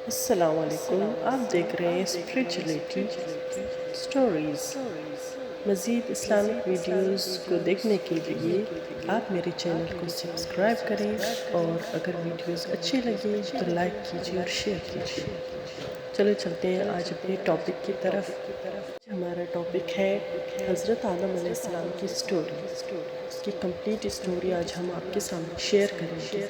السلام علیکم، آپ دیکھ رہے ہیں اسپریچولیٹی سٹوریز۔ مزید اسلامک ویڈیوز کو دیکھنے کے لیے آپ میرے چینل کو سبسکرائب کریں اور اگر ویڈیوز اچھی لگیں تو لائک کیجیے اور شیئر کیجیے۔ چلو چلتے ہیں آج اپنے ٹاپک کی طرف۔ ہمارا ٹاپک ہے حضرت آدم علیہ السلام کی سٹوری۔ اس کی کمپلیٹ سٹوری آج ہم آپ کے سامنے شیئر کریں گے۔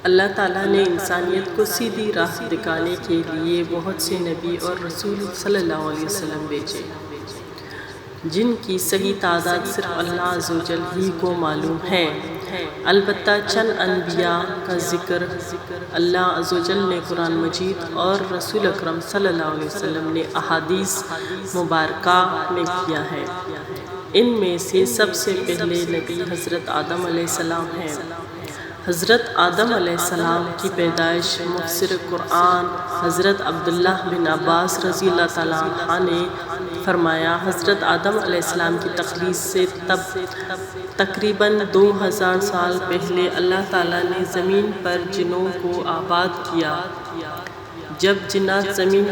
اللہ تعالیٰ نے انسانیت کو سیدھی راہ دکھانے کے لیے بہت سے نبی اور رسول صلی اللہ علیہ وسلم بھیجے، جن کی صحیح تعداد صرف اللہ عز و جل ہی کو معلوم ہے۔ البتہ چند انبیاء کا ذکر اللہ عز و جل نے قرآن مجید اور رسول اکرم صلی اللہ علیہ وسلم نے احادیث مبارکہ میں کیا ہے۔ ان میں سے سب سے پہلے نبی حضرت آدم علیہ السلام ہیں۔ حضرت آدم علیہ السلام کی پیدائش مفسر قرآن حضرت عبداللہ بن عباس رضی اللہ تعالیٰ عنہ نے فرمایا، حضرت آدم علیہ السلام کی تخلیق سے تقریباً 2000 سال پہلے اللہ تعالیٰ نے زمین پر جنوں کو آباد کیا۔ جب جنات زمین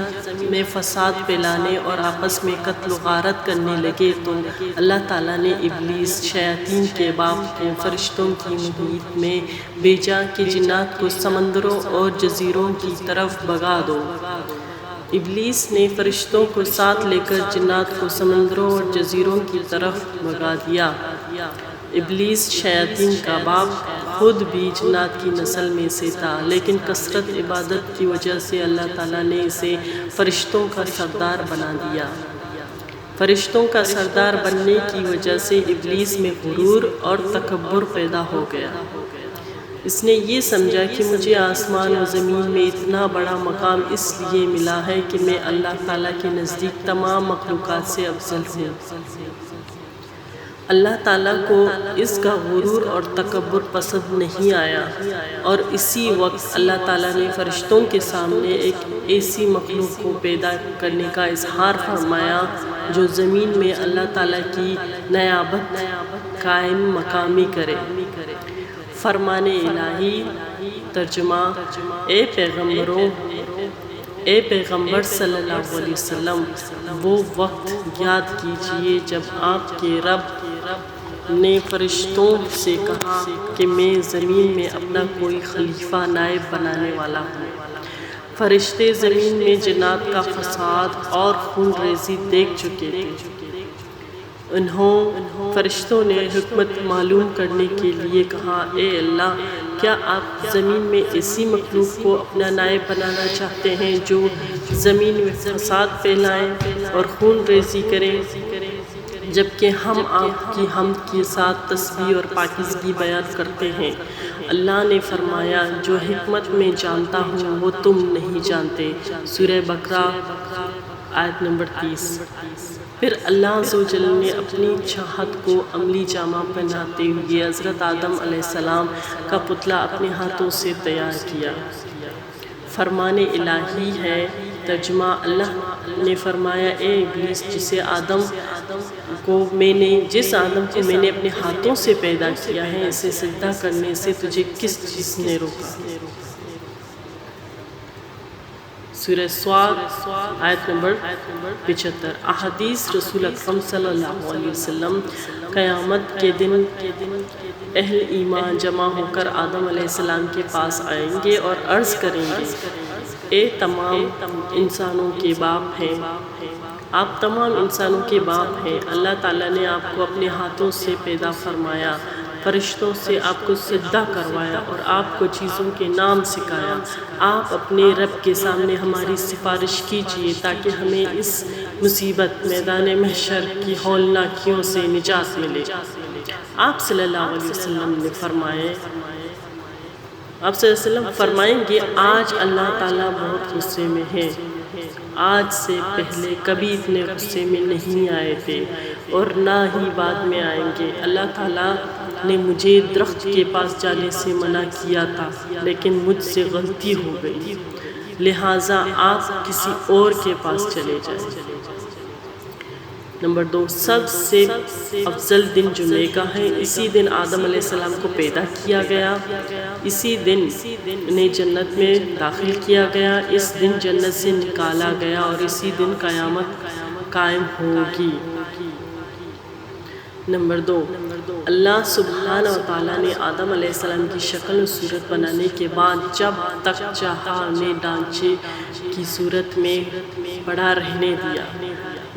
میں فساد پھیلانے اور آپس میں قتل و غارت کرنے لگے تو اللہ تعالیٰ نے ابلیس شیاطین کے باپ کو فرشتوں کی محیط میں بھیجا کہ جنات کو سمندروں اور جزیروں کی طرف بھگا دو۔ ابلیس نے فرشتوں کو ساتھ لے کر جنات کو سمندروں اور جزیروں کی طرف بھگا دیا۔ ابلیس شیاطین کا باپ خود بھی جنات کی نسل میں سے تھا، لیکن کثرت عبادت کی وجہ سے اللہ تعالیٰ نے اسے فرشتوں کا سردار بنا دیا۔ فرشتوں کا سردار بننے کی وجہ سے ابلیس میں غرور اور تکبر پیدا ہو گیا۔ اس نے یہ سمجھا کہ مجھے آسمان و زمین میں اتنا بڑا مقام اس لیے ملا ہے کہ میں اللہ تعالیٰ کے نزدیک تمام مخلوقات سے افضل ہوں۔ اللہ تعالیٰ کو اس کا غرور اور تکبر پسند نہیں آیا، اور اسی وقت اللہ تعالیٰ نے فرشتوں کے سامنے ایک ایسی مخلوق کو پیدا کرنے کا اظہار فرمایا جو زمین میں اللہ تعالیٰ کی نیابت قائم مقامی کرے۔ فرمان الہی ترجمہ: اے پیغمبر صلی اللہ علیہ وسلم، وہ وقت یاد کیجئے جب آپ کے رب نے فرشتوں سے کہا کہ میں زمین میں اپنا کوئی خلیفہ نائب بنانے والا ہوں۔ فرشتے زمین میں جنات کا فساد اور خون ریزی دیکھ چکے تھے۔ فرشتوں نے حکمت معلوم کرنے کے لیے کہا، اے اللہ، کیا آپ زمین میں ایسی مخلوق کو اپنا نائب بنانا چاہتے ہیں جو زمین میں فساد پھیلائیں اور خون ریزی کریں، جبکہ ہم آپ کی حمد کے ساتھ تسبیح اور پاکیزگی بیان کرتے ہیں؟ اللہ نے فرمایا، جو حکمت میں جانتا ہوں وہ تم نہیں جانتے۔ سورہ بقرہ آیت نمبر 30۔ پھر اللہ عز و جل نے اپنی چاہت کو عملی جامہ پہناتے ہوئے حضرت آدم علیہ السلام کا پتلا اپنے ہاتھوں سے تیار کیا۔ فرمان الہی ہے ترجمہ: اللہ نے فرمایا، اے ابلیس، جس آدم کو میں نے اپنے ہاتھوں سے پیدا کیا ہے، اسے سجدہ کرنے سے تجھے کس چیز نے روکا؟ سورہ صاد آیت نمبر 75۔ احادیث رسول اکرم صلی اللہ علیہ وسلم: قیامت کے دن اہل ایمان جمع ہو کر آدم علیہ السلام کے پاس آئیں گے اور عرض کریں گے، اے تمام انسانوں کے باپ ہیں، آپ تمام انسانوں کے باپ ہیں۔ اللہ تعالیٰ نے آپ کو اپنے ہاتھوں سے پیدا فرمایا، فرشتوں سے آپ کو سجدہ کروایا اور آپ کو چیزوں کے نام سکھایا۔ آپ اپنے رب کے سامنے ہماری سفارش کیجئے تاکہ ہمیں اس مصیبت میدان محشر کی ہولناکیوں سے نجات ملے۔ آپ صلی اللہ علیہ وسلم نے فرمائیں گے، آج اللہ تعالیٰ بہت غصے میں ہے، آج سے پہلے کبھی اتنے غصے میں نہیں آئے تھے اور نہ ہی بعد میں آئیں گے۔ اللہ تعالیٰ نے مجھے درخت کے پاس جانے سے منع کیا تھا، لیکن مجھ سے غلطی ہو گئی، لہٰذا آپ کسی اور کے پاس چلے جائیں۔ نمبر 2، سب سے افضل دن جمعے کا ہے۔ اسی دن آدم علیہ السلام کو پیدا کیا گیا۔ اسی دن انہیں جنت میں داخل کیا گیا، اس دن جنت سے نکالا گیا اور اسی دن قیامت قائم ہوگی۔ نمبر 2، اللہ سبحانہ و تعالیٰ نے آدم علیہ السلام کی شکل و صورت بنانے کے بعد جب تک چاہا انہیں ڈھانچے کی صورت میں پڑا رہنے دیا۔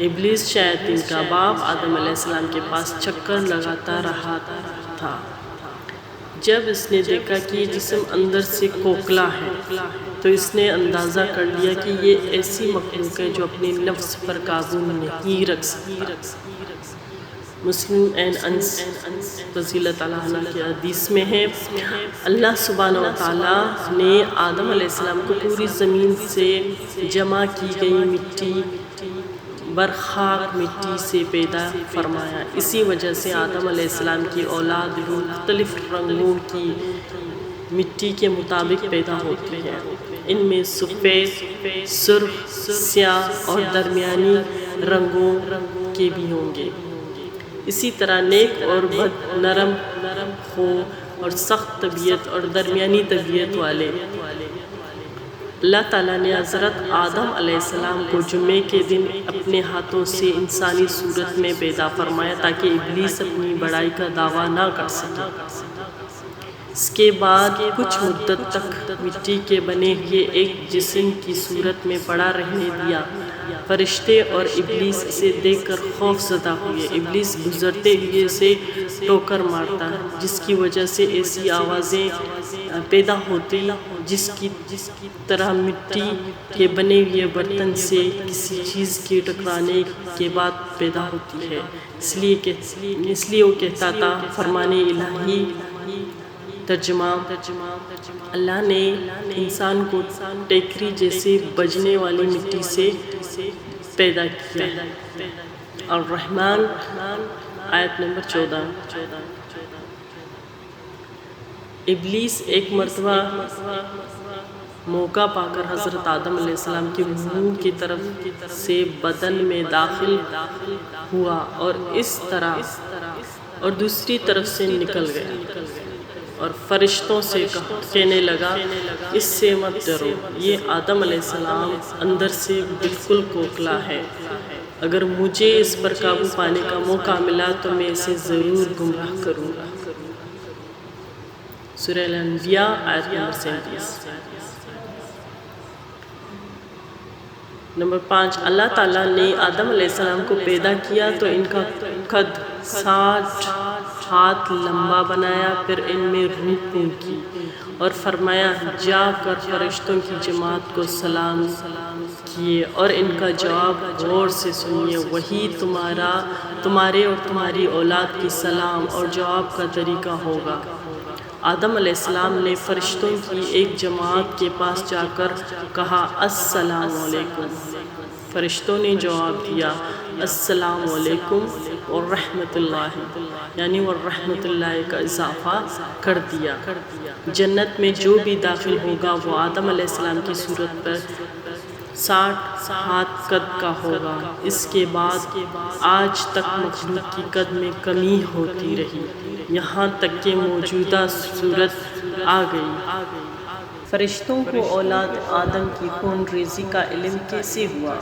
ابلیس شیاطین کا باپ آدم علیہ السلام کے پاس چکر لگاتا رہا تھا۔ جب اس نے دیکھا کہ یہ جسم اندر سے کھوکھلا ہے تو اس نے اندازہ کر لیا کہ یہ ایسی مخلوق ہے جو اپنے نفس پر قابو نہیں رکھ سکتا۔ مسلم انس رضی اللہ تعالیٰ عنہ کی حدیث میں ہے، اللہ سبحانہ و تعالیٰ نے آدم علیہ السلام کو پوری زمین سے جمع کی گئی مٹی برخاک مٹی سے پیدا فرمایا۔ اسی وجہ سے آدم علیہ السلام کی اولاد مختلف رنگوں کی مٹی کے مطابق پیدا ہوتی ہے۔ ان میں سفید، سرخ، سیاہ اور درمیانی رنگوں کے بھی ہوں گے۔ اسی طرح نیک اور بد، نرم خو اور سخت طبیعت اور درمیانی طبیعت والے۔ اللہ تعالیٰ نے حضرت آدم علیہ السلام کو جمعے کے دن اپنے ہاتھوں سے انسانی صورت میں پیدا فرمایا تاکہ ابلیس اپنی بڑائی کا دعویٰ نہ کر سکے۔ اس کے بعد کچھ مدت تک مٹی کے بنے ہوئے ایک جسم کی صورت میں پڑا رہنے دیا۔ فرشتے اور ابلیس اسے دیکھ کر خوف زدہ ہوئے۔ ابلیس گزرتے ہوئے اسے ٹوکر مارتا، جس کی وجہ سے ایسی آوازیں پیدا ہوتی جس کی طرح مٹی کے بنے ہوئے برتن سے کسی چیز کے ٹکرانے کے بعد پیدا ہوتی ہے۔ اس لیے وہ کہتا تھا، فرمان الہی ترجمہ، اللہ نے انسان کو ٹیکری جیسے بجنے والی مٹی سے پیدا کیا ہے۔ الرحمن آیت نمبر 14۔ ابلیس ایک مرتبہ موقع پا کر حضرت آدم علیہ السلام کے منہ کی طرف سے بدن میں داخل ہوا اور اس طرح اور دوسری طرف سے نکل گیا اور فرشتوں سے کہنے لگا، اس سے مت ڈرو، یہ آدم علیہ السلام اندر سے بالکل کھوکھلا ہے، اگر مجھے اس پر قابو پانے کا موقع ملا تو میں اسے ضرور گمراہ کروں گا۔ سورہ الانبیاء آیت نمبر 37۔ نمبر 5، اللہ تعالیٰ نے آدم علیہ السلام کو پیدا کیا تو ان کا قد 60 ہاتھ لمبا بنایا، پھر ان میں روح پھونکی اور فرمایا، جا کر فرشتوں کی جماعت کو سلام کیے اور ان کا جواب غور سے سنیے، وہی تمہارے اور تمہاری اولاد کی سلام اور جواب کا طریقہ ہوگا۔ آدم علیہ السلام نے فرشتوں کی ایک جماعت کے پاس جا کر کہا، السلام علیکم۔ فرشتوں نے جواب دیا، السلام علیکم ورحمۃ اللہ، یعنی ورحمۃ اللہ کا اضافہ کر دیا۔ جنت میں جو بھی داخل ہوگا وہ آدم علیہ السلام کی صورت پر 60 ہاتھ قد کا ہوگا۔ اس کے بعد آج تک مخلوق کی قد میں کمی ہوتی رہی، یہاں تک کہ موجودہ صورت آ گئی۔ فرشتوں کو اولاد آدم کی خون ریزی کا علم کیسے ہوا؟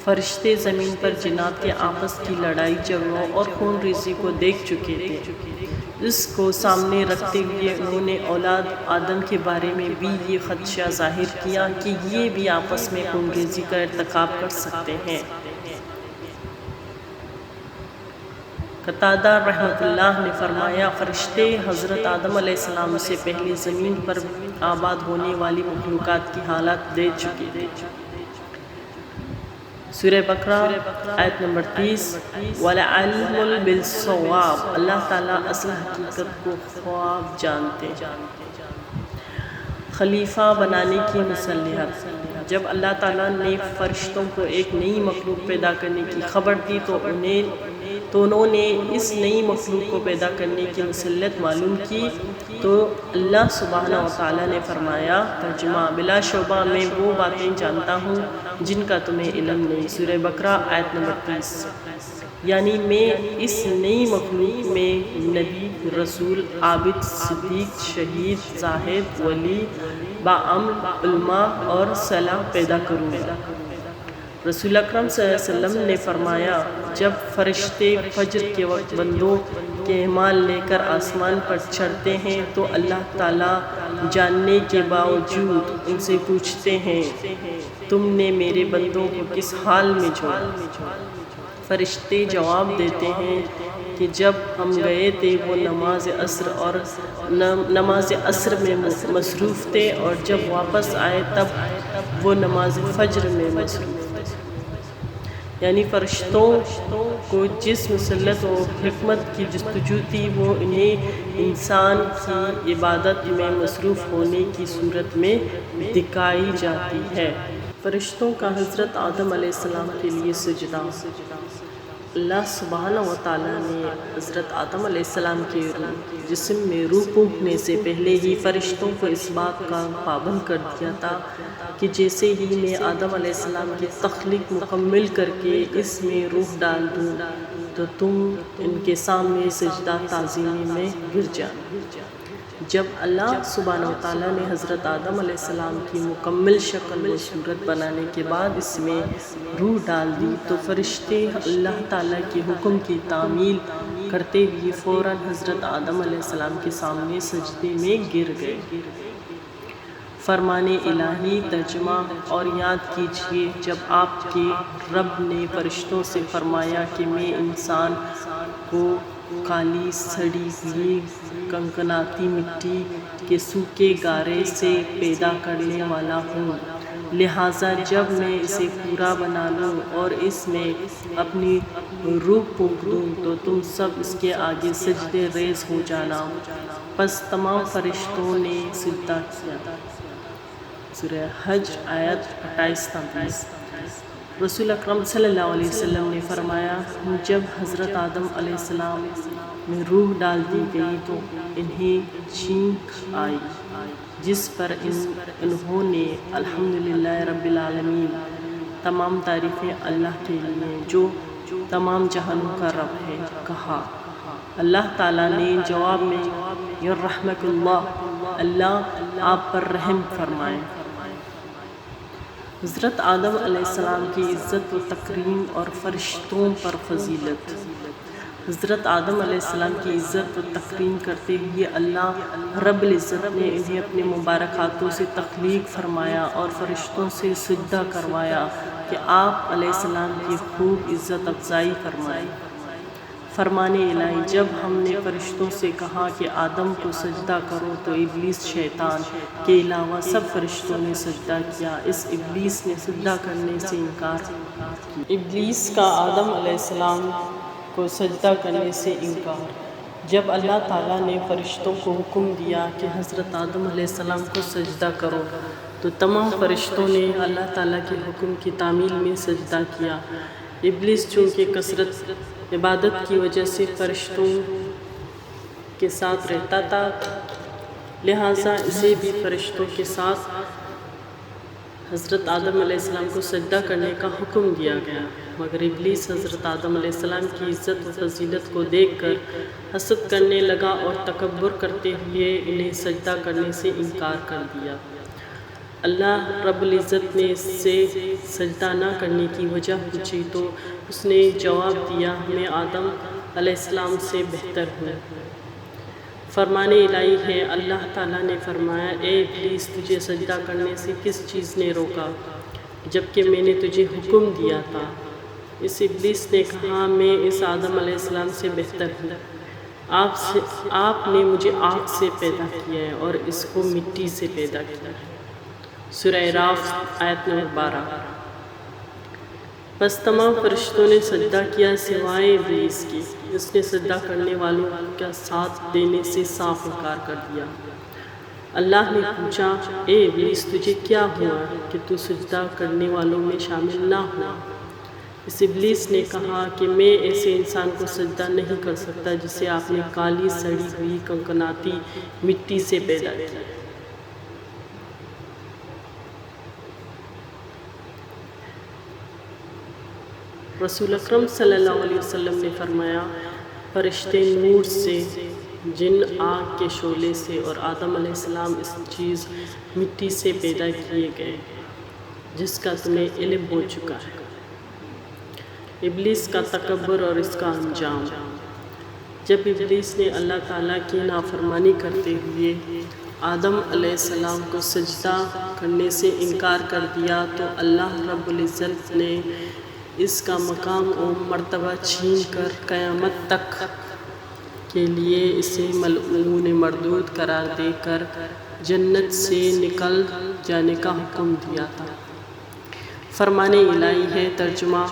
فرشتے زمین پر جنات کے آپس کی لڑائی جھگڑوں اور خون ریزی کو دیکھ چکے تھے۔ اس کو سامنے رکھتے ہوئے انہوں نے اولاد آدم کے بارے میں بھی یہ خدشہ ظاہر کیا کہ یہ بھی آپس میں خون ریزی کا ارتکاب کر سکتے ہیں۔ قتادہ رحمۃ اللہ نے فرمایا، فرشتے حضرت آدم علیہ السلام سے پہلے زمین پر آباد ہونے والی مخلوقات کی حالت دے چکے تھے۔ سورہ بقرہ آیت نمبر 30۔ وَالْعَلْمُ بِالصَّوَابِ، اللہ تعالیٰ اصل حقیقت کو خواب جانتے۔ خلیفہ بنانے کی مصلحت۔ جب اللہ تعالیٰ نے فرشتوں کو ایک نئی مخلوق پیدا کرنے کی خبر دی تو انہوں نے اس نئی مخلوق کو پیدا کرنے کی مصلحت معلوم کی تو اللہ سبحانہ و تعالیٰ نے فرمایا، ترجمہ، بلا شبہ میں وہ باتیں جانتا ہوں جن کا تمہیں علم نہیں۔ سورہ بقرہ آیت نمبر 30۔ یعنی میں اس نئی مخلوق میں نبی، رسول، عابد، صدیق، شہید، زاہد، ولی، باعمل، علماء اور صالح پیدا کروں گا۔ رسول اکرم صلی اللہ علیہ وسلم نے فرمایا، جب فرشتے فجر کے وقت بندوں کے اعمال لے کر آسمان پر چڑھتے ہیں تو اللہ تعالیٰ جاننے کے باوجود ان سے پوچھتے ہیں، تم نے میرے بندوں کو کس حال میں چھوڑا؟ فرشتے جواب دیتے ہیں کہ جب ہم گئے تھے وہ نماز عصر میں مصروف تھے، اور جب واپس آئے تب وہ نماز فجر میں مصروف تھے۔ یعنی فرشتوں کو جس مسلط و حکمت کی جستجو تھی وہ انہیں انسان کی عبادت میں مصروف ہونے کی صورت میں دکھائی جاتی ہے۔ فرشتوں کا حضرت آدم علیہ السلام کے لیے سجدہ۔ اللہ سبحانہ و تعالیٰ نے حضرت آدم علیہ السلام کے جسم میں روح پھونکنے سے پہلے ہی فرشتوں کو اس بات کا پابند کر دیا تھا کہ جیسے ہی میں آدم علیہ السلام کی تخلیق مکمل کر کے اس میں روح ڈال دوں تو تم ان کے سامنے سجدہ تعظیمی میں گر جانا۔ جب اللہ سبحانہ و تعالیٰ نے حضرت آدم علیہ السلام کی مکمل شکل و صورت بنانے کے بعد اس میں روح ڈال دی تو فرشتے اللہ تعالیٰ کے حکم کی تعمیل کرتے ہوئے فوراً حضرت آدم علیہ السلام کے سامنے سجدے میں گر گئے۔ فرمان الہی ترجمہ اور یاد کیجئے جب آپ کے رب نے فرشتوں سے فرمایا کہ میں انسان کو کالی سڑی ہوئی کنکناتی مٹی کے سوکھے گارے سے پیدا کرنے والا ہوں، لہٰذا جب میں اسے پورا بنا لوں اور اس میں اپنی روح پھونک دوں تو تم سب اس کے آگے سجدے ریز ہو جانا۔ پس تمام فرشتوں نے سجدہ کیا۔ سورہ حج آیت 28-29۔ رسول اکرم صلی اللہ علیہ وسلم نے فرمایا، جب حضرت آدم علیہ السلام میں روح ڈال دی گئی تو انہیں چھینک آئی، جس پر انہوں نے الحمدللہ رب العالمین، تمام تعریفیں اللہ کے لیے جو تمام جہانوں کا رب ہے، کہا۔ اللہ تعالیٰ نے جواب میں یرحمک اللہ، اللہ آپ پر رحم فرمائے۔ حضرت آدم علیہ السلام کی عزت و تکریم اور فرشتوں پر فضیلت۔ حضرت آدم علیہ السلام کی عزت و تکریم کرتے ہوئے اللہ رب العزت نے انہیں اپنے مبارک ہاتھوں سے تخلیق فرمایا اور فرشتوں سے سجدہ کروایا کہ آپ علیہ السلام کی خوب عزت افزائی فرمائیں۔ فرمان الہی، جب ہم نے فرشتوں سے کہا کہ آدم کو سجدہ کرو تو ابلیس شیطان کے علاوہ سب فرشتوں نے سجدہ کیا۔ اس ابلیس نے سجدہ کرنے سے انکار کیا۔ ابلیس کا آدم علیہ السلام کو سجدہ کرنے سے انکار۔ جب اللہ تعالیٰ نے فرشتوں کو حکم دیا کہ حضرت آدم علیہ السلام کو سجدہ کرو تو تمام فرشتوں نے اللہ تعالیٰ کے حکم کی تعمیل میں سجدہ کیا۔ ابلیس چونکہ کثرت عبادت کی وجہ سے فرشتوں کے ساتھ رہتا تھا، لہٰذا اسے بھی فرشتوں کے ساتھ حضرت آدم علیہ السلام کو سجدہ کرنے کا حکم دیا گیا، مگر ابلیس حضرت آدم علیہ السلام کی عزت و فضیلت کو دیکھ کر حسد کرنے لگا اور تکبر کرتے ہوئے انہیں سجدہ کرنے سے انکار کر دیا۔ اللہ رب العزت نے اس سے سجدہ نہ کرنے کی وجہ پوچھی تو اس نے جواب دیا، میں آدم علیہ السلام سے بہتر ہوں۔ فرمان الہی ہے، اللہ تعالیٰ نے فرمایا، اے ابلیس، تجھے سجدہ کرنے سے کس چیز نے روکا جبکہ میں نے تجھے حکم دیا تھا؟ اس ابلیس نے کہا، میں اس آدم علیہ السلام سے بہتر ہوں۔ آپ نے مجھے آگ سے پیدا کیا ہے اور اس کو مٹی سے پیدا کیا ہے۔ سورہ اعراف آیت نمبر 12۔ بس تمام فرشتوں نے سجدہ کیا سوائے ابلیس کی، اس نے سجدہ کرنے والوں کا ساتھ دینے سے صاف انکار کر دیا۔ اللہ نے پوچھا، اے ابلیس، تجھے کیا ہوا کہ تو سجدہ کرنے والوں میں شامل نہ ہوا؟ اس ابلیس نے کہا کہ میں ایسے انسان کو سجدہ نہیں کر سکتا جسے آپ نے کالی سڑی ہوئی کنکناتی مٹی سے پیدا کیا۔ رسول اکرم صلی اللہ علیہ وسلم نے فرمایا، فرشتے نور سے، جن آگ کے شعلے سے، اور آدم علیہ السلام اس چیز مٹی سے پیدا کیے گئے جس کا تمہیں علم ہو چکا ہے۔ ابلیس کا تکبر اور اس کا انجام۔ جب ابلیس نے اللہ تعالیٰ کی نافرمانی کرتے ہوئے آدم علیہ السلام کو سجدہ کرنے سے انکار کر دیا تو اللہ رب العزت نے اس کا مقام و مرتبہ چھین کر قیامت تک کے لیے اسے ملعون مردود قرار دے کر جنت سے نکل جانے کا حکم دیا تھا۔ فرمان الہی ہے۔ ترجمہ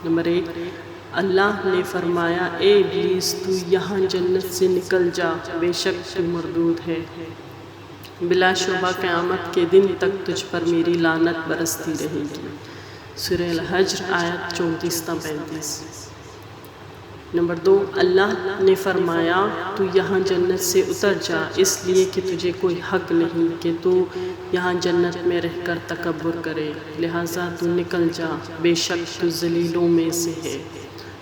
نمبر 1، اللہ نے فرمایا، اے ابلیس تو یہاں جنت سے نکل جا، بے شک تو مردود ہے، بلا شبہ قیامت کے دن تک تجھ پر میری لعنت برستی رہے گی۔ سورہ الحجر آیت 34-35۔ نمبر 2، اللہ نے فرمایا تو یہاں جنت سے اتر جا، اس لیے کہ تجھے کوئی حق نہیں کہ تو یہاں جنت میں رہ کر تکبر کرے، لہٰذا تو نکل جا، بے شک تو ذلیلوں میں سے ہے۔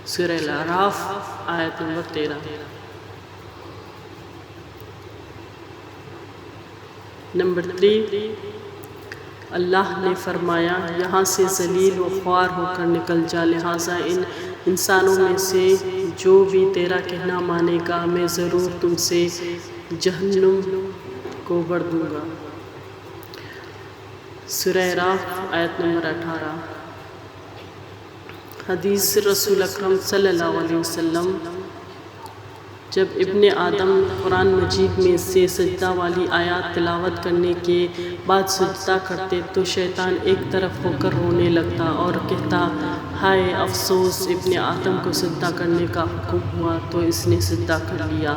سورہ الاعراف آیت نمبر 13۔ نمبر 3، اللہ نے فرمایا یہاں سے ذلیل و خوار ہو کر نکل جا، لہٰذا ان انسانوں میں سے جو بھی تیرا کہنا مانے گا میں ضرور تم سے جہنم کو بھر دوں گا۔ سورہ اعراف آیت نمبر 18۔ حدیث رسول اکرم صلی اللہ علیہ وسلم، جب ابن آدم قرآن مجید میں سے سجدہ والی آیات تلاوت کرنے کے بعد سجدہ کرتے تو شیطان ایک طرف ہو کر رونے لگتا اور کہتا، ہائے افسوس، ابن آدم کو سجدہ کرنے کا حکم ہوا تو اس نے سجدہ کر لیا،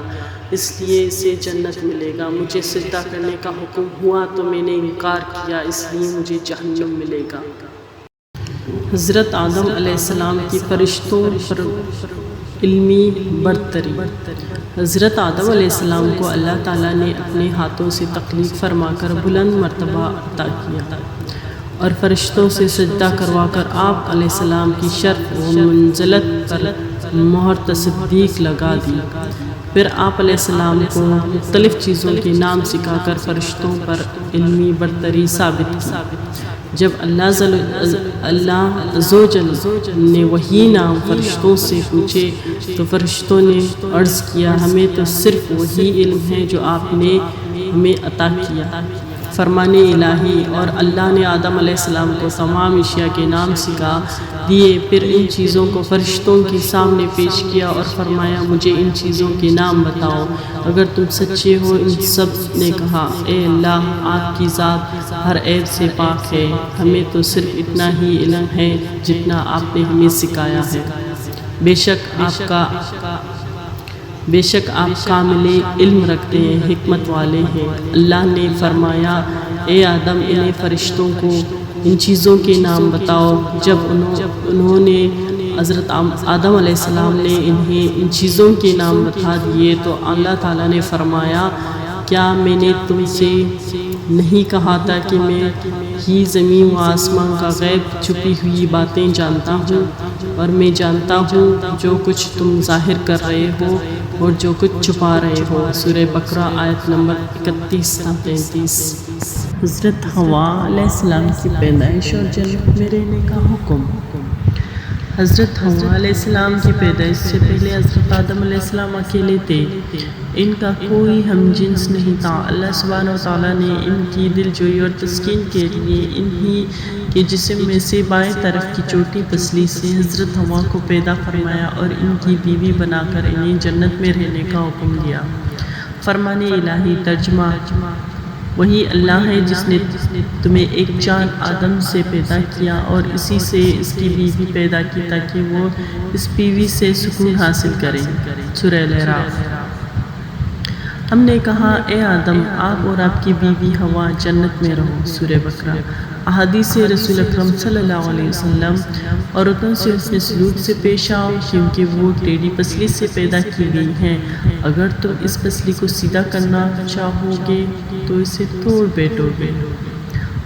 اس لیے اسے جنت ملے گا، مجھے سجدہ کرنے کا حکم ہوا تو میں نے انکار کیا، اس لیے مجھے جہنم ملے گا۔ حضرت آدم علیہ السلام کی فرشتوں پر علمی برتری۔ حضرت آدم علیہ السلام کو اللہ تعالیٰ نے اپنے ہاتھوں سے تخلیق فرما کر بلند مرتبہ عطا کیا اور فرشتوں سے سجدہ کروا کر آپ علیہ السلام کی شرف و منزلت پر مہر تصدیق لگا دی۔ پھر آپ علیہ السلام کو مختلف چیزوں کے نام سکھا کر فرشتوں پر علمی برتری ثابت کی۔ جب اللہ عز و جل نے وہی نام فرشتوں سے پوچھے تو فرشتوں نے عرض کیا، ہمیں تو صرف وہی علم ہے جو آپ نے ہمیں عطا کیا۔ فرمان الہی، اور اللہ نے آدم علیہ السلام کو تمام اشیاء کے نام سکھا دیے، پھر ان چیزوں کو فرشتوں کے سامنے پیش کیا اور فرمایا، مجھے ان چیزوں کے نام بتاؤ اگر تم سچے ہو۔ ان سب نے کہا، اے اللہ، آپ کی ذات ہر عیب سے پاک ہے، ہمیں تو صرف اتنا ہی علم ہے جتنا آپ نے ہمیں سکھایا ہے، بے شک آپ کامل علم رکھتے ہیں، حکمت والے ہیں۔ اللہ نے فرمایا، اے آدم، انہیں فرشتوں کو ان چیزوں کے نام بتاؤ۔ جب انہوں نے حضرت آدم علیہ السلام نے انہیں ان چیزوں کے نام بتا دیے تو اللہ تعالیٰ نے فرمایا، کیا میں نے تم سے نہیں کہا تھا کہ میں ہی زمین و آسمان کا غیب چھپی ہوئی باتیں جانتا ہوں، اور میں جانتا ہوں جو کچھ تم ظاہر کر رہے ہو اور جو کچھ چھپا رہے ہو۔ سورہ بقرہ آیت نمبر 31-33۔ حضرت حوا علیہ السلام کی پیدائش اور جنت میں رہنے کا حکم۔ حضرت حوا علیہ السلام کی پیدائش سے پہلے حضرت آدم علیہ السلام اکیلے تھے، ان کا کوئی ہم جنس نہیں تھا۔ اللہ سبحانہ وتعالیٰ نے ان کی دلجوئی اور تسکین کے لیے انہی کے جسم میں سے بائیں طرف کی چھوٹی پسلی سے حضرت حوا کو پیدا فرمایا اور ان کی بیوی بنا کر انہیں جنت میں رہنے کا حکم دیا۔ فرمان الہی۔ ترجمہ، وہی اللہ ہے جس نے تمہیں ایک جان آدم سے پیدا کیا اور اسی سے اس کی بیوی پیدا کی تاکہ وہ اس بیوی سے سکون حاصل کرے۔ سورہ الاعراف۔ ہم نے کہا، اے آدم، آپ اور آپ کی بیوی حوا جنت میں رہو۔ سورہ بقرہ۔ احادیث رسول اکرم صلی اللہ علیہ وسلم، عورتوں سے حسن سلوک سے پیش آؤ کیونکہ وہ ٹیڑھی پسلی سے پیدا کی گئی ہیں، اگر تم اس پسلی کو سیدھا کرنا چاہو گے تو اسے توڑ بیٹھو گے۔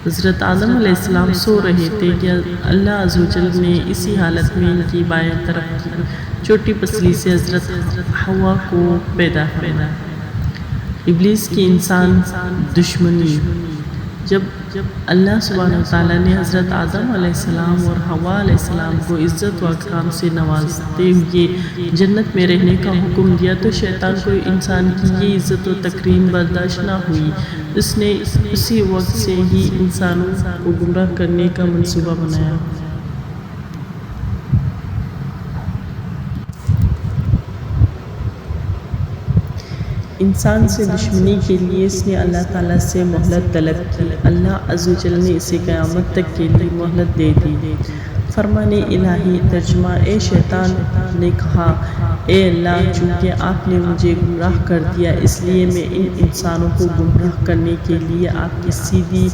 حضرت آدم علیہ السلام سو رہے تھے کہ اللہ عز و جل نے اسی حالت میں ان کی بائیں طرف کی چھوٹی پسلی سے حضرت حوا کو پیدا فرمایا۔ ابلیس کی انسان دشمنی۔ جب اللہ سبحانہ وتعالیٰ نے حضرت آدم علیہ السلام اور حوا علیہ السلام کو عزت و اکرام سے نوازتے ہوئے جنت میں رہنے کا حکم دیا تو شیطان کو انسان کی یہ عزت و تکریم برداشت نہ ہوئی۔ اس نے اسی وقت سے ہی انسانوں کو گمراہ کرنے کا منصوبہ بنایا۔ انسان سے دشمنی کے لیے اس نے اللہ تعالیٰ سے مہلت طلب کی۔ اللہ عز و جل نے اسے قیامت تک کے لیے مہلت دے دی۔ فرمان الہی ترجمہ: اے شیطان نے کہا، اے اللہ، چونکہ آپ نے مجھے گمراہ کر دیا اس لیے میں ان انسانوں کو گمراہ کرنے کے لیے آپ کی سیدھی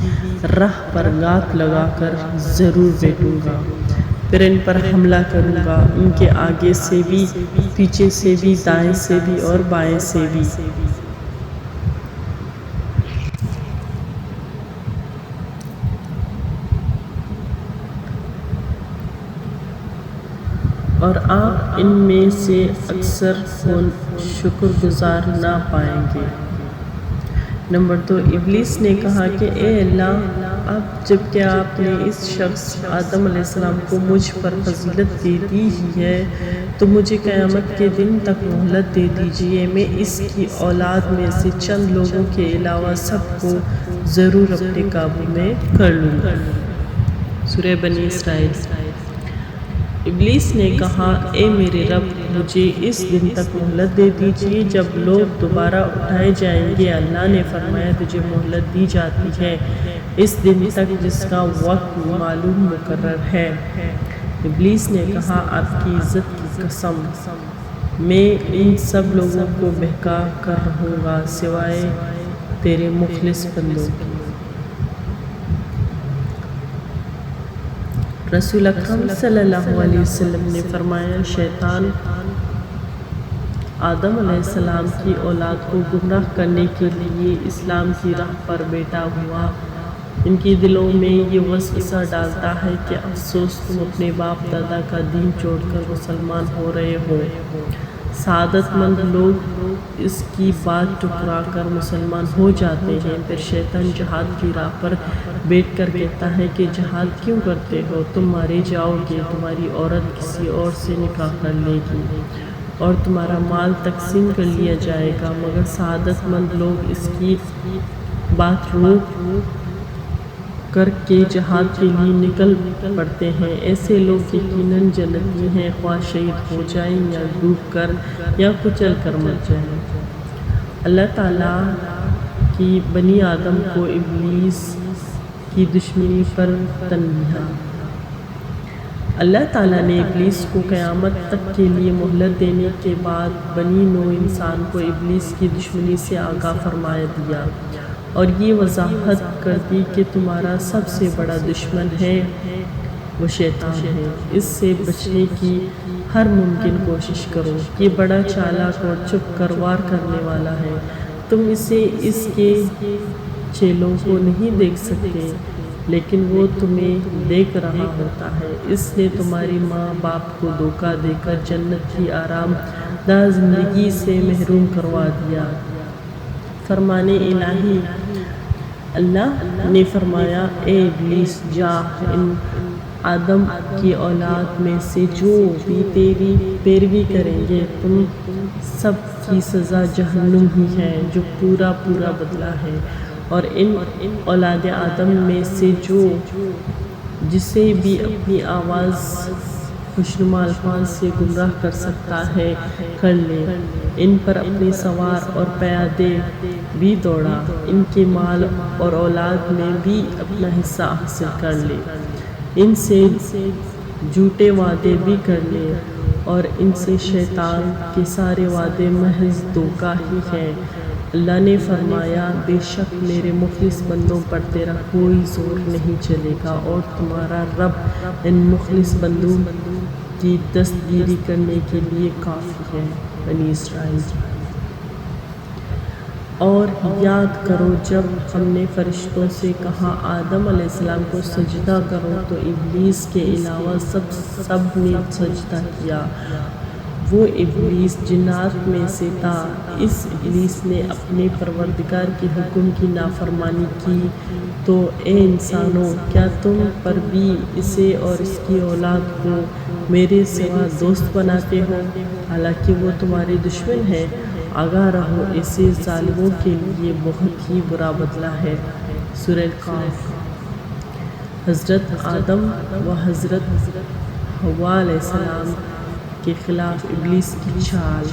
راہ پر گات لگا کر ضرور بیٹھوں گا، پھر ان پر حملہ کروں گا، ان کے آگے سے بھی، پیچھے سے بھی، دائیں سے بھی اور بائیں سے بھی۔ اور آپ ان میں سے اکثر کو شکر گزار نہ پائیں گے۔ نمبر 2، ابلیس نے کہا کہ اے اللہ، اب جبکہ آپ نے اس شخص آدم علیہ السلام کو مجھ پر فضیلت دے دی ہی ہے تو مجھے قیامت کے دن تک مہلت دے دیجئے، میں اس کی اولاد میں سے چند لوگوں کے علاوہ سب کو ضرور اپنے قابو میں کر لوں گا۔ سورہ بنی اسرائیل۔ ابلیس نے کہا، اے میرے رب، مجھے اس دن تک مہلت دے دیجئے جب لوگ دوبارہ اٹھائے جائیں گے۔ اللہ نے فرمایا، تجھے مہلت دی جاتی ہے اس دن تک جس کا وقت معلوم مقرر ہے۔ ابلیس نے کہا، آپ کی عزت کی قسم، میں ان سب لوگوں کو بہکا کر رہوں گا سوائے تیرے مخلص بندوں کے۔ رسول اکرم صلی اللہ علیہ وسلم نے فرمایا، شیطان آدم علیہ السلام کی اولاد کو گمراہ کرنے کے لیے اسلام کی راہ پر بیٹھا ہوا ان کے دلوں میں یہ وسوسہ ڈالتا ہے کہ افسوس تم اپنے باپ دادا کا دین چھوڑ کر مسلمان ہو رہے ہو۔ سعادت مند لوگ اس کی بات ٹھکرا کر مسلمان ہو جاتے ہیں، پھر شیطان جہاد کی راہ پر بیٹھ کر کہتا ہے کہ جہاد کیوں کرتے ہو؟ تم مارے جاؤ گے، تمہاری عورت کسی اور سے نکاح کر لے گی اور تمہارا مال تقسیم کر لیا جائے گا، مگر سعادت مند لوگ اس کی بات روک کر کے جہاد کے لیے نکل پڑتے ہیں۔ ایسے لوگ یقیناً جنتی ہیں، خواہ شہید ہو جائیں یا ڈوب کر یا کچل کر مر جائیں۔ اللہ تعالیٰ کی بنی آدم کو ابلیس کی دشمنی پر تنبیہ۔ اللہ تعالیٰ نے ابلیس کو قیامت تک کے لیے مہلت دینے کے بعد بنی نوع انسان کو ابلیس کی دشمنی سے آگاہ فرما دیا اور یہ وضاحت کر دی کہ تمہارا سب سے بڑا دشمن ہے وہ شیطان ہے، اس سے بچنے کی ہر ممکن کوشش کرو۔ یہ بڑا چالاک اور چپ کر وار کرنے والا ہے، تم اسے اس کے چیلوں کو نہیں دیکھ سکتے لیکن وہ تمہیں دیکھ رہا ہوتا ہے۔ اس نے تمہاری ماں باپ کو دھوکہ دے کر جنت کی آرام دہ زندگی سے محروم کروا دیا۔ فرمان الہی، اللہ نے فرمایا، اے ابلیس، جا، ان آدم کی اولاد میں سے جو بھی تیری پیروی کریں گے تم سب کی سزا جہنم ہی ہے جو پورا بدلہ ہے، اور ان اولاد آدم میں سے جو جسے بھی اپنی آواز خوشنما الفاظ سے گمراہ کر سکتا ہے کر لے، ان پر اپنے سوار اور پیادے بھی دوڑا، ان کے مال اور اولاد میں بھی اپنا حصہ حاصل کر لے، ان سے جھوٹے وعدے بھی کر لے اور ان سے شیطان کے سارے وعدے محض دھوکہ ہی ہیں۔ اللہ نے فرمایا، بے شک میرے مخلص بندوں پر تیرا کوئی زور نہیں چلے گا اور تمہارا رب ان مخلص بندوں کی دستگیری کرنے کے لیے کافی ہے۔ بنی اسرائیل۔ اور یاد کرو جب ہم نے فرشتوں سے کہا آدم علیہ السلام کو سجدہ کرو تو ابلیس کے علاوہ سب نے سجدہ کیا۔ وہ ابلیس جنات میں سے تھا۔ اس ابلیس نے اپنے پروردگار کے حکم کی نافرمانی کی۔ تو اے انسانوں، کیا تم پر بھی اسے اور اس کی اولاد کو میرے سوا دوست بناتے ہو، حالانکہ وہ تمہارے دشمن ہیں؟ آگاہ رہو، ایسے ظالموں کے لیے بہت ہی برا بدلہ ہے۔ سورہ قاف۔ حضرت آدم و حضرت حوا علیہ السلام کے خلاف ابلیس کی چال۔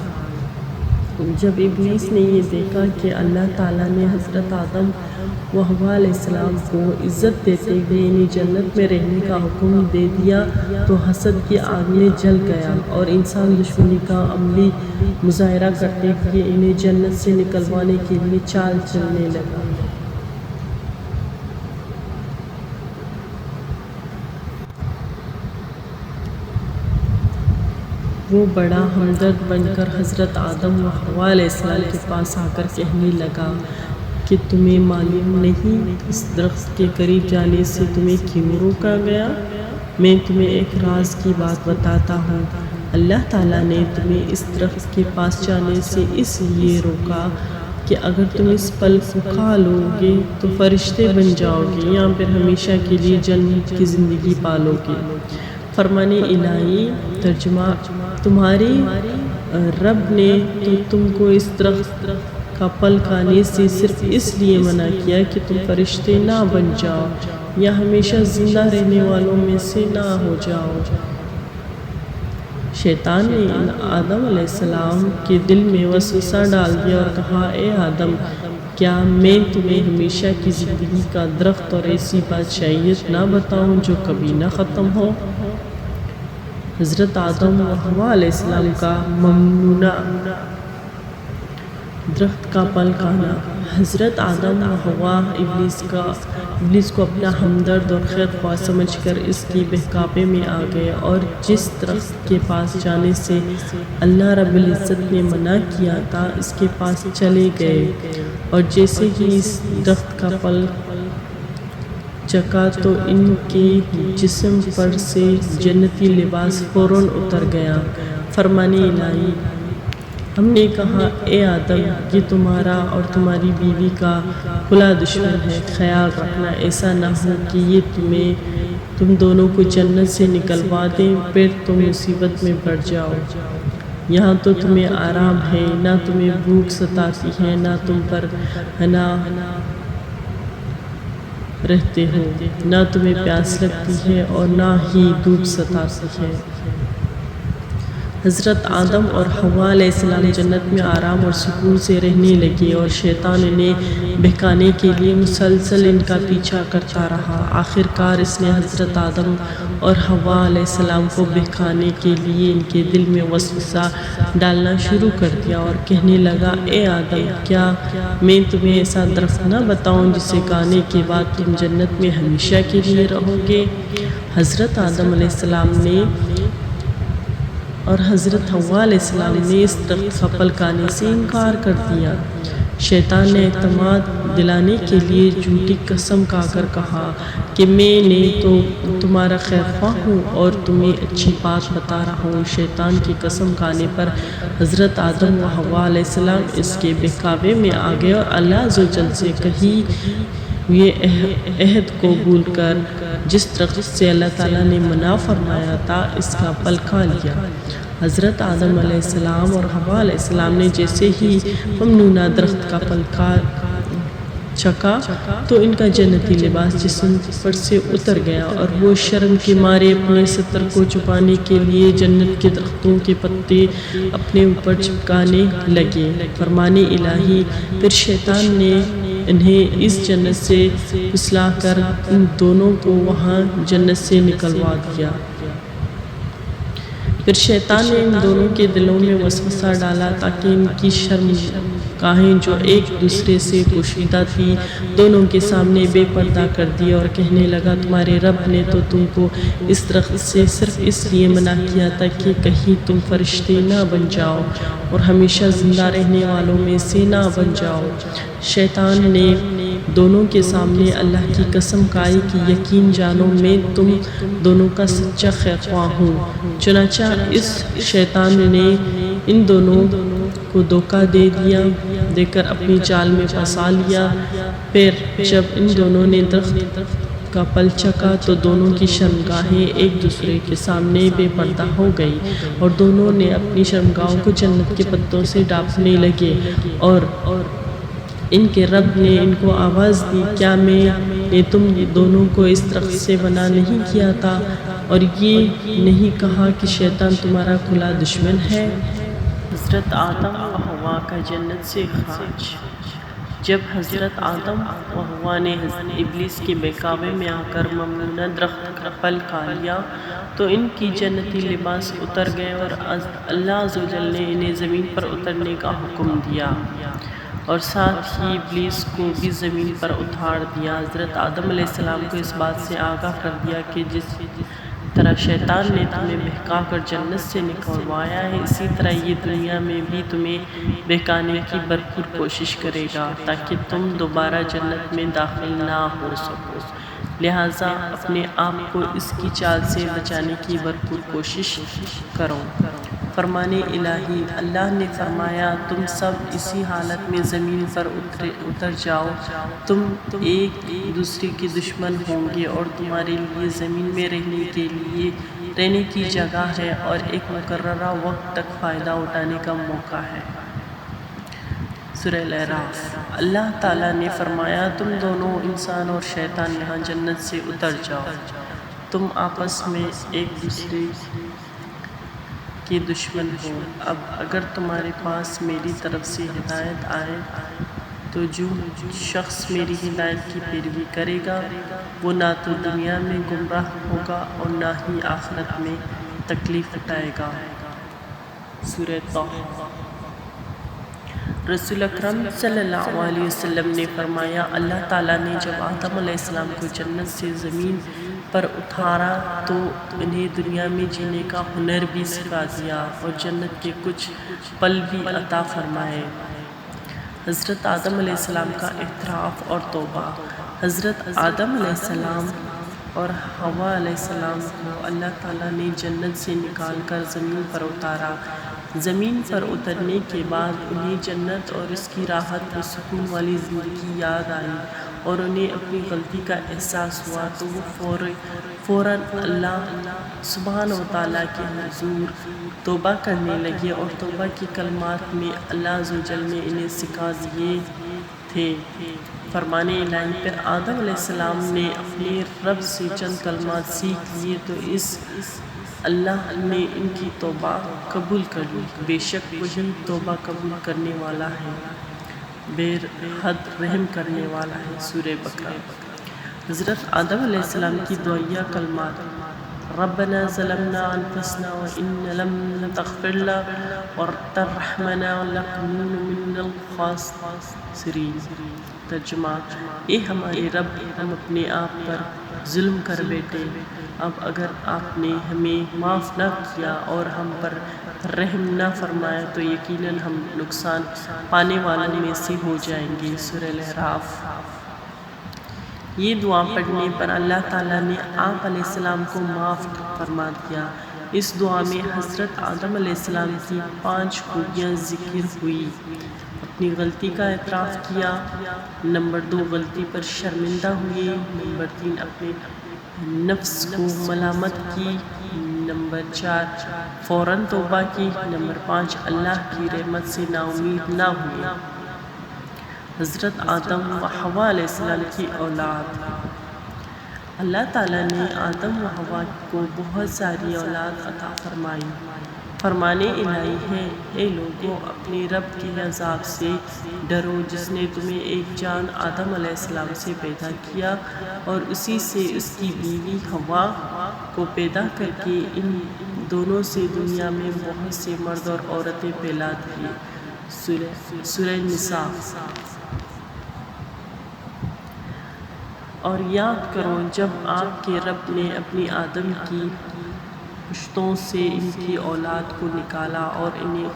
جب ابلیس نے یہ دیکھا کہ اللہ تعالیٰ نے حضرت آدم و حوا علیہ السلام کو عزت دیتے ہوئے انہیں جنت میں رہنے کا حکم دے دیا تو حسد کی آگ میں جل گیا اور انسان دشمنی کا عملی مظاہرہ کرتے ہوئے انہیں جنت سے نکلوانے کے لیے چال چلنے لگا۔ وہ بڑا ہمدرد بن کر حضرت آدم و حوا علیہ السلام کے پاس آ کر کہنے لگا کہ تمہیں معلوم نہیں اس درخت کے قریب جانے سے تمہیں کیوں روکا گیا؟ میں تمہیں ایک راز کی بات بتاتا ہوں۔ اللہ تعالیٰ نے تمہیں اس درخت کے پاس جانے سے اس لیے روکا کہ اگر تم اس پھل کو کھا لو گے تو فرشتے بن جاؤ گے یا پھر ہمیشہ کے لیے جنت کی زندگی پالو گے۔ فرمان الہی ترجمہ: تمہاری رب نے تو تم کو اس درخت کا پھل کھانے سے صرف اس لیے منع کیا کہ تم فرشتے نہ بن جاؤ یا ہمیشہ زندہ رہنے والوں میں سے نہ ہو جاؤ۔ شیطان نے آدم علیہ السلام کے دل میں وسوسہ ڈال دیا اور کہا، اے آدم، کیا میں تمہیں ہمیشہ کی زندگی کا درخت اور ایسی بادشاہیت نہ بتاؤں جو کبھی نہ ختم ہو؟ حضرت آدم و حوا علیہ السلام کا ممنوعہ درخت کا پھل کھانا۔ حضرت آدم و حوا ابلیس کو اپنا ہمدرد اور خیر خواہ سمجھ کر اس کی بہکاوے میں آ گئے اور جس درخت کے پاس جانے سے اللہ رب العزت نے منع کیا تھا اس کے پاس چلے گئے، اور جیسے ہی اس درخت کا پھل چکھا تو ان کے جسم پر سے جنتی لباس فوراً اتر گیا۔ فرمان الہی: ہم نے کہا، اے آدم، یہ تمہارا اور تمہاری بیوی کا کھلا دشمن ہے، خیال رکھنا ایسا نہ ہو کہ یہ تم دونوں کو جنت سے نکلوا دیں، پھر تم مصیبت میں پڑ جاؤ۔ یہاں تو تمہیں آرام ہے، نہ تمہیں بھوک ستاتی ہے، نہ تم پر ہنا رہتے ہو، نہ تمہیں پیاس لگتی ہے اور نہ ہی دھوپ ستاتی ہے۔ حضرت آدم اور حوا علیہ السلام جنت میں آرام اور سکون سے رہنے لگے اور شیطان انہیں بہکانے کے لیے مسلسل ان کا پیچھا کرتا رہا۔ آخر کار اس نے حضرت آدم اور حوا علیہ السلام کو بہکانے کے لیے ان کے دل میں وسوسہ ڈالنا شروع کر دیا اور کہنے لگا، اے آدم، کیا میں تمہیں ایسا درخت نہ بتاؤں جسے کھانے کے بعد تم جنت میں ہمیشہ کے لیے رہو گے؟ حضرت آدم علیہ السلام نے اور حضرت حوا علیہ السلام نے اس درخت کا پھل کھانے سے انکار کر دیا۔ شیطان نے اعتماد دلانے کے لیے جھوٹی قسم کھا کر کہا کہ میں نے تو تمہارا خیر خواہ ہوں اور تمہیں اچھی بات بتا رہا ہوں۔ شیطان کی قسم کھانے پر حضرت آدم و حوا علیہ السلام اس کے بہکاوے میں آ گئے اور اللہ عز و جل سے کہی ہوئے عہد کو بھول کر جس درخت سے اللہ تعالیٰ نے منع فرمایا تھا اس کا پھل کھا لیا۔ حضرت آدم علیہ السلام اور حوا علیہ السلام نے جیسے ہی ممنوعہ درخت کا پھل چکھا تو ان کا جنتی لباس جسم پر سے اتر گیا اور وہ شرم کے مارے اپنے ستر کو چھپانے کے لیے جنت کے درختوں کے پتے اپنے اوپر چپکانے لگے۔ فرمان الہی: پھر شیطان نے انہیں اس جنت سے پھسلا کر ان دونوں کو وہاں جنت سے نکلوا دیا۔ پھر شیطان نے ان دونوں کے دلوں میں وسوسہ ڈالا تاکہ ان کی گاہیں جو ایک دوسرے سے پوشیدہ تھی دونوں کے سامنے بے پردہ کر دی اور کہنے لگا تمہارے رب نے تو تم کو اس درخت سے صرف اس لیے منع کیا تھا کہ کہیں تم فرشتے نہ بن جاؤ اور ہمیشہ زندہ رہنے والوں میں سے نہ بن جاؤ۔ شیطان نے دونوں کے سامنے اللہ کی قسم کھائی کہ یقین جانو میں تم دونوں کا سچا خیر خواہ ہوں۔ چنانچہ اس شیطان نے ان دونوں کو دھوکہ دے کر اپنی جال میں پھنسا لیا۔ پھر جب ان دونوں نے درخت کا پھل چکھا تو دونوں کی شرمگاہیں ایک دوسرے کے سامنے بے پردہ ہو گئی اور دونوں نے اپنی شرمگاہوں کو جنت کے پتوں سے ڈھانپنے لگے۔ اور ان کے رب نے ان کو آواز دی، کیا میں نے تم دونوں کو اس درخت سے منع نہیں کیا تھا اور یہ نہیں کہا کہ شیطان تمہارا کھلا دشمن ہے؟ حضرت آدم و حوا کا جنت سے اخراج۔ جب حضرت آدم و حوا نے ابلیس کے بہکاوے میں آ کر ممنوعہ درخت کا پھل کھا لیا تو ان کی جنتی لباس اتر گئے اور اللہ عز و جل نے انہیں زمین پر اترنے کا حکم دیا اور ساتھ ہی ابلیس کو بھی زمین پر اتار دیا۔ حضرت آدم علیہ السلام کو اس بات سے آگاہ کر دیا کہ جس طرح شیطان نے تمہیں بہکا کر جنت سے نکلوایا ہے اسی طرح یہ دنیا میں بھی تمہیں بہکانے کی بھرپور کوشش کرے گا تاکہ تم دوبارہ جنت میں داخل نہ ہو سکو، لہٰذا اپنے آپ کو اس کی چال سے بچانے کی بھرپور کوشش کرو۔ فرمان الہی: اللہ نے فرمایا تم سب اسی حالت میں زمین پر اتر جاؤ، تم ایک دوسرے کے دشمن ہوں گے اور تمہارے لیے زمین میں رہنے کی جگہ ہے اور ایک مقررہ وقت تک فائدہ اٹھانے کا موقع ہے۔ سورہ الاعراف۔ اللہ تعالیٰ نے فرمایا تم دونوں انسان اور شیطان یہاں جنت سے اتر جاؤ، تم آپس میں ایک دوسرے کے دشمن ہو۔ اب اگر تمہارے پاس میری طرف سے ہدایت آئے تو جو شخص میری ہدایت کی پیروی کرے گا وہ نہ تو دنیا میں گمراہ ہوگا اور نہ ہی آخرت میں تکلیف اٹھائے گا۔ سورہ طٰہٰ۔ رسول اکرم صلی اللہ علیہ وسلم نے فرمایا اللہ تعالیٰ نے جب آدم علیہ السلام کو جنت سے زمین پر اتارا تو انہیں دنیا میں جینے کا ہنر بھی سکھا دیا اور جنت کے کچھ پھل بھی عطا فرمائے۔ حضرت آدم علیہ السلام کا اعتراف اور توبہ۔ حضرت آدم علیہ السلام اور حوا علیہ السلام کو اللہ تعالیٰ نے جنت سے نکال کر زمین پر اتارا۔ زمین پر اترنے کے بعد انہیں جنت اور اس کی راحت و سکون والی زندگی یاد آئی اور انہیں اپنی غلطی کا احساس ہوا تو وہ فوراً اللہ سبحانہ و تعالیٰ کے حضور توبہ کرنے لگے اور توبہ کے کلمات میں اللہ عز و جل نے انہیں سکھا دیے تھے۔ فرمان الہی: پھر آدم علیہ السلام نے اپنے رب سے چند کلمات سیکھ لیے تو اللہ نے ان کی توبہ قبول کر لی، بے شک وہی توبہ قبول کرنے والا ہے، بے حد رحم کرنے والا ہے۔ سورہ بقرہ۔ حضرت آدم علیہ السلام کی دعائیہ کلمات: ربنا ظلمنا انفسنا وان لم تغفر لنا وترحمنا لنکونن من الخاسرین۔ ترجمہ: اے ہمارے رب، ہم اپنے آپ پر ظلم کر بیٹھے، اب اگر آپ نے ہمیں معاف نہ کیا اور ہم پر رحم نہ فرمایا تو یقیناً ہم نقصان پانے والوں میں سے ہو جائیں گے۔ سورہ الاعراف۔ یہ دعا پڑھنے پر اللہ تعالیٰ نے آپ علیہ السلام کو معاف فرما دیا۔ اس دعا میں حضرت آدم علیہ السلام کی 5 خوبیاں ذکر ہوئی: اپنی غلطی کا اعتراف کیا، نمبر 2 غلطی پر شرمندہ ہوئے، نمبر 3 اپنے نفس کو ملامت کی، نمبر 4 فوراً توبہ کی، نمبر 5 اللہ کی رحمت سے نا امید نہ ہوئے۔ حضرت آدم و حوا علیہ السلام کی اولاد۔ اللہ تعالیٰ نے آدم و حوا کو بہت ساری اولاد عطا فرمائی۔ فرمان الہی ہے: اے لوگو، اپنے رب کے عذاب سے ڈرو جس نے تمہیں ایک جان آدم علیہ السلام سے پیدا کیا اور اسی سے اس کی بیوی حوا کو پیدا کر کے ان دونوں سے دنیا میں بہت سے مرد اور عورتیں پھیلا دیے۔ سورہ نساء۔ اور یاد کرو جب آپ کے رب نے اپنی آدم کی پشتوں سے ان کی اولاد کو نکالا اور انہیں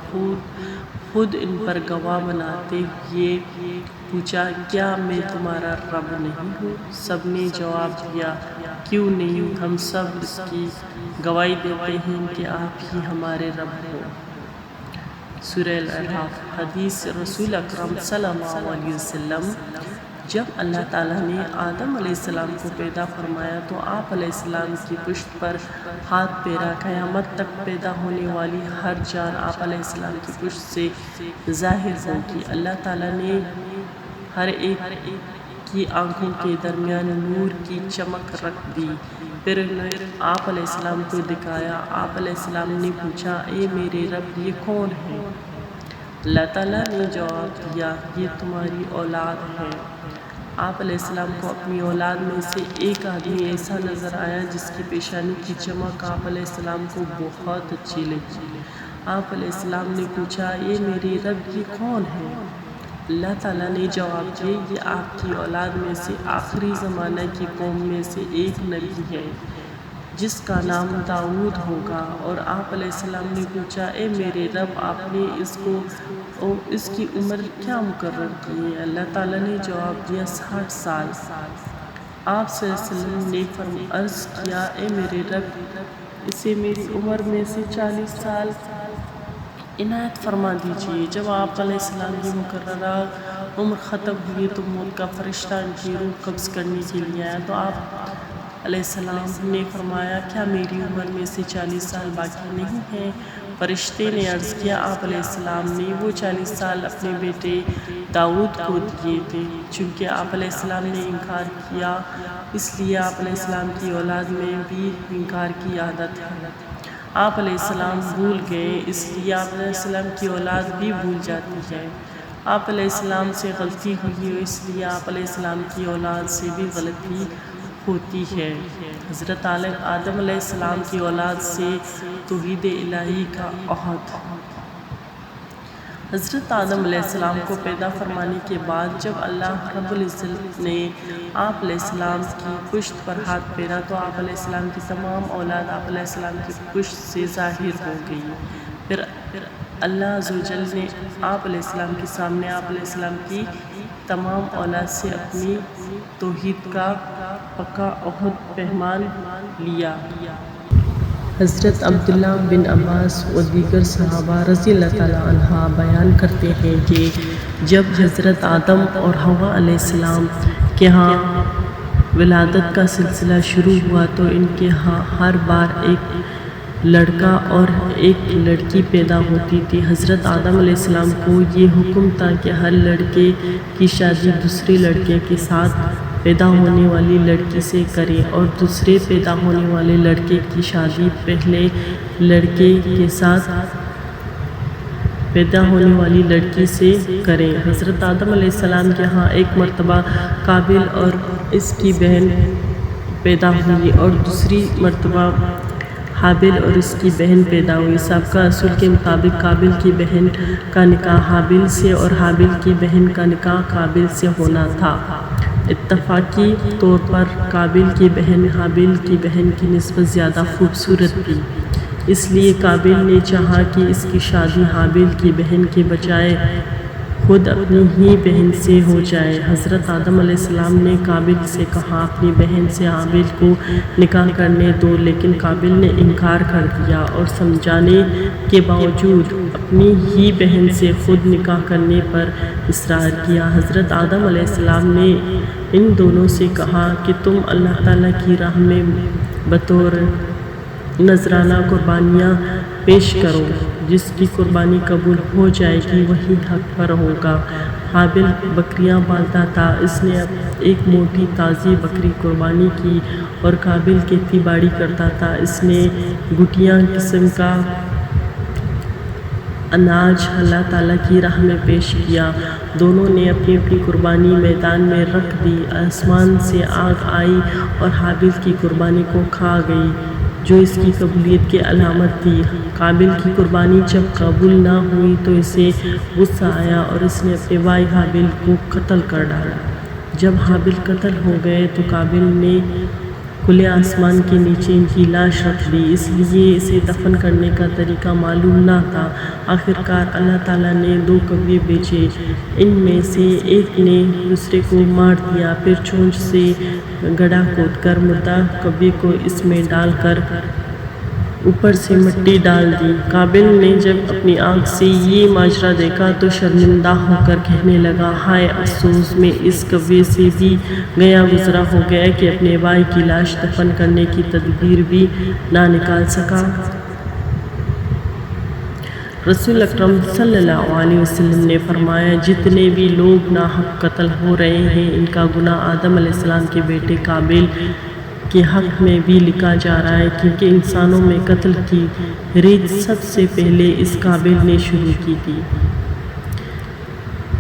خود ان پر گواہ بناتے ہوئے پوچھا، کیا میں تمہارا رب نہیں ہوں؟ سب نے جواب دیا، کیوں نہیں، ہم سب اس کی گواہی دیتے ہیں کہ آپ ہی ہمارے رب ہو۔ سورہ الاعراف۔ حدیث رسول اکرم صلی اللہ علیہ وسلم، جب اللہ تعالیٰ نے آدم علیہ السلام کو پیدا فرمایا تو آپ علیہ السلام کی پشت پر ہاتھ پھیرا۔ قیامت تک پیدا ہونے والی ہر جان آپ علیہ السلام کی پشت سے ظاہر ہوگی۔ اللہ تعالیٰ نے ہر ایک کی آنکھوں کے درمیان نور کی چمک رکھ دی، پھر انہیں آپ علیہ السلام کو دکھایا۔ آپ علیہ السلام نے پوچھا، اے میرے رب، یہ کون ہے؟ اللہ تعالیٰ نے جواب دیا، یہ تمہاری اولاد ہے۔ آپ علیہ السلام کو اپنی اولاد میں سے ایک آدمی ایسا نظر آیا جس کی پیشانی کی چمک آپ علیہ السلام کو بہت اچھی لگی۔ آپ علیہ السلام نے پوچھا، اے میرے رب، یہ کون ہے؟ اللہ تعالیٰ نے جواب دیا، یہ آپ کی اولاد میں سے آخری زمانہ کی قوم میں سے ایک نبی ہے جس کا نام داؤد ہوگا۔ اور آپ علیہ السلام نے پوچھا، اے میرے رب، آپ نے اس کی عمر کیا مقرر کی ہے؟ اللہ تعالیٰ نے جواب دیا، 60 سال۔ آپ صلی اللہ علیہ وسلم نے عرض کیا، اے میرے رب، اسے میری عمر میں سے 40 سال عنایت فرما دیجیے۔ جب آپ علیہ السلام کی مقررہ عمر ختم ہوئی تو موت کا فرشتہ ان کی روح قبض کرنے کے لیے آیا تو آپ علیہ السلام نے فرمایا، کیا میری عمر میں سے 40 سال باقی نہیں ہیں؟ فرشتے نے عرض کیا، آپ علیہ السلام نے وہ 40 سال اپنے بیٹے داؤد کو دیے تھے، چونکہ آپ علیہ السلام نے انکار کیا اس لیے آپ علیہ السلام کی اولاد میں بھی انکار کی عادت ہے۔ آپ علیہ السلام بھول گئے اس لیے آپ علیہ السلام کی اولاد بھی بھول جاتی ہے۔ آپ علیہ السلام سے غلطی ہوئی اس لیے آپ علیہ السلام کی اولاد سے بھی غلطی ہوتی ہے۔ حضرت آدم علیہ السلام کی اولاد سے توحید الہی کا عہد۔ حضرت آدم علیہ السلام کو پیدا فرمانے کے بعد جب اللہ رب العزت نے آپ علیہ السلام کی پشت پر ہاتھ پھیرا تو آپ علیہ السلام کی تمام اولاد آپ علیہ السلام کی پشت سے ظاہر ہو گئی۔ پھر اللہ عز و جل نے آپ علیہ السلام کے سامنے آپ علیہ السلام کی تمام اولاد سے اپنی توحید کا پکا عہد پیمان لیا۔ حضرت عبداللہ بن عباس و دیگر صحابہ رضی اللہ تعالیٰ عنہ بیان کرتے ہیں کہ جب حضرت آدم اور حوا علیہ السلام کے ہاں ولادت کا سلسلہ شروع ہوا تو ان کے ہاں ہر بار ایک لڑکا اور ایک لڑکی پیدا ہوتی تھی۔ حضرت آدم علیہ السلام کو یہ حکم تھا کہ ہر لڑکے کی شادی دوسرے لڑکے کے ساتھ پیدا ہونے والی لڑکی سے کریں اور دوسرے پیدا ہونے والے لڑکے کی شادی پہلے لڑکے کے ساتھ پیدا ہونے والی لڑکی سے کریں۔ حضرت آدم علیہ السلام کے ہاں ایک مرتبہ قابل اور اس کی بہن پیدا ہوئی اور دوسری مرتبہ حابل اور اس کی بہن پیدا ہوئی۔ سابقہ اصول کے مطابق قابل کی بہن کا نکاح حابل سے اور حابل کی بہن کا نکاح قابل سے ہونا تھا۔ اتفاقی طور پر قابل کی بہن حابل کی بہن کی نسبت زیادہ خوبصورت تھی، اس لیے قابل نے چاہا کہ اس کی شادی حابل کی بہن کے بجائے خود اپنی ہی بہن سے ہو جائے۔ حضرت آدم علیہ السلام نے قابل سے کہا اپنی بہن سے حابل کو نکاح کرنے دو، لیکن قابل نے انکار کر دیا اور سمجھانے کے باوجود اپنی ہی بہن سے خود نکاح کرنے پر اصرار کیا۔ حضرت آدم علیہ السلام نے ان دونوں سے کہا کہ تم اللہ تعالیٰ کی راہ میں بطور نذرانہ قربانیاں پیش کرو، جس کی قربانی قبول ہو جائے گی وہی حق پر ہوگا۔ حابل بکریاں پالتا تھا، اس نے ایک موٹی تازی بکری قربانی کی اور قابل کھیتی باڑی کرتا تھا، اس نے گٹھیا قسم کا اناج اللہ تعالیٰ کی راہ میں پیش کیا۔ دونوں نے اپنی اپنی قربانی میدان میں رکھ دی۔ آسمان سے آگ آئی اور حابل کی قربانی کو کھا گئی۔ جو اس کی قبولیت کی علامت تھی۔ قابل کی قربانی جب قبول نہ ہوئی تو اسے غصہ آیا اور اس نے اپنے بھائی حابیل کو قتل کر ڈالا۔ جب حابیل قتل ہو گئے تو قابل نے کھلے آسمان کے نیچے ان کی لاش رکھ دی، اس لیے اسے دفن کرنے کا طریقہ معلوم نہ تھا۔ آخرکار اللہ تعالیٰ نے 2 کوے بیچے، ان میں سے ایک نے دوسرے کو مار دیا، پھر چونچ سے گڑھا کھود کر مردہ کوے کو اس میں ڈال کر اوپر سے مٹی ڈال دی۔ قابل نے جب اپنی آنکھ سے یہ ماجرا دیکھا تو شرمندہ ہو کر کہنے لگا، ہائے افسوس، میں اس کوے سے بھی گیا گزرا ہو گیا کہ اپنے بھائی کی لاش دفن کرنے کی تدبیر بھی نہ نکال سکا۔ رسول اکرم صلی اللہ علیہ وسلم نے فرمایا، جتنے بھی لوگ ناحق قتل ہو رہے ہیں ان کا گناہ آدم علیہ السلام کے بیٹے قابل کے حق میں بھی لکھا جا رہا ہے، کیونکہ انسانوں میں قتل کی ریت سب سے پہلے اس قابل نے شروع کی تھی۔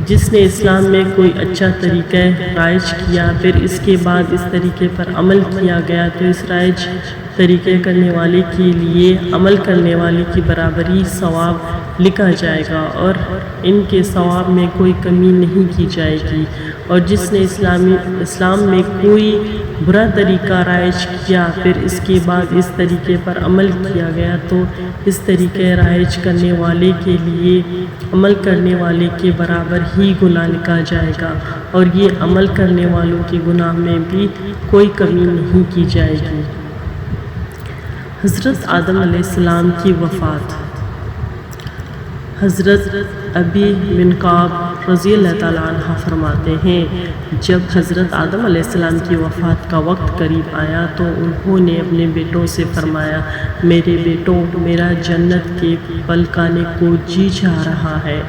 جس نے اسلام میں کوئی اچھا طریقہ رائج کیا، پھر اس کے بعد اس طریقے پر عمل کیا گیا تو اس رائج طریقے کرنے والے کے لیے عمل کرنے والے کی برابری ثواب لکھا جائے گا اور ان کے ثواب میں کوئی کمی نہیں کی جائے گی۔ اور جس نے اسلام میں کوئی برا طریقہ رائج کیا، پھر اس کے بعد اس طریقے پر عمل کیا گیا تو اس طریقے رائج کرنے والے کے لیے عمل کرنے والے کے برابر ہی گناہ لکھا جائے گا، اور یہ عمل کرنے والوں کے گناہ میں بھی کوئی کمی نہیں کی جائے گی۔ حضرت آدم علیہ السلام کی وفات۔ حضرت ابی بن کعب رضی اللہ تعالیٰ عنہ فرماتے ہیں، جب حضرت آدم علیہ السلام کی وفات کا وقت قریب آیا تو انہوں نے اپنے بیٹوں سے فرمایا، میرے بیٹوں، میرا جنت کے پھل کھانے کو جی چاہ رہا ہے۔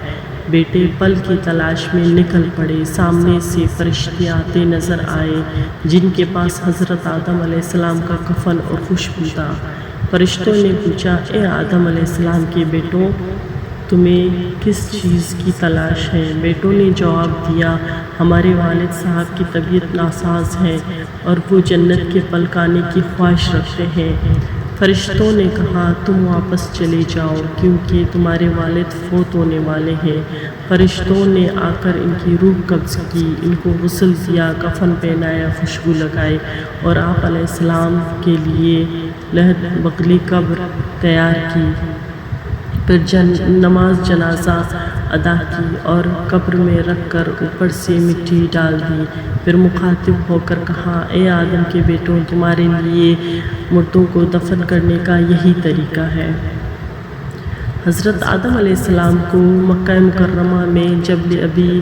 بیٹے پھل کی تلاش میں نکل پڑے۔ سامنے سے فرشتے آتے نظر آئے جن کے پاس حضرت آدم علیہ السلام کا کفن اور خوشبو تھا۔ فرشتوں نے پوچھا، اے آدم علیہ السلام کے بیٹوں، تمہیں کس چیز کی تلاش ہے؟ بیٹوں نے جواب دیا، ہمارے والد صاحب کی طبیعت ناساز ہے اور وہ جنت کے پھل کھانے کی خواہش رکھتے ہیں۔ فرشتوں نے کہا، تم واپس چلے جاؤ کیونکہ تمہارے والد فوت ہونے والے ہیں۔ فرشتوں نے آ کر ان کی روح قبض کی، ان کو غسل دیا، کفن پہنایا، خوشبو لگائی اور آپ علیہ السلام کے لیے لحد بغلی قبر تیار کی، پھر نماز جنازہ ادا کی اور قبر میں رکھ کر اوپر سے مٹی ڈال دی۔ پھر مخاطب ہو کر کہا، اے آدم کے بیٹوں، تمہارے لیے مردوں کو دفن کرنے کا یہی طریقہ ہے۔ حضرت آدم علیہ السلام کو مکہ مکرمہ میں جبل ابی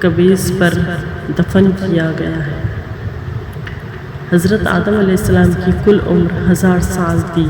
قبیس پر دفن کیا گیا ہے۔ حضرت آدم علیہ السلام کی کل عمر 1000 سال تھی۔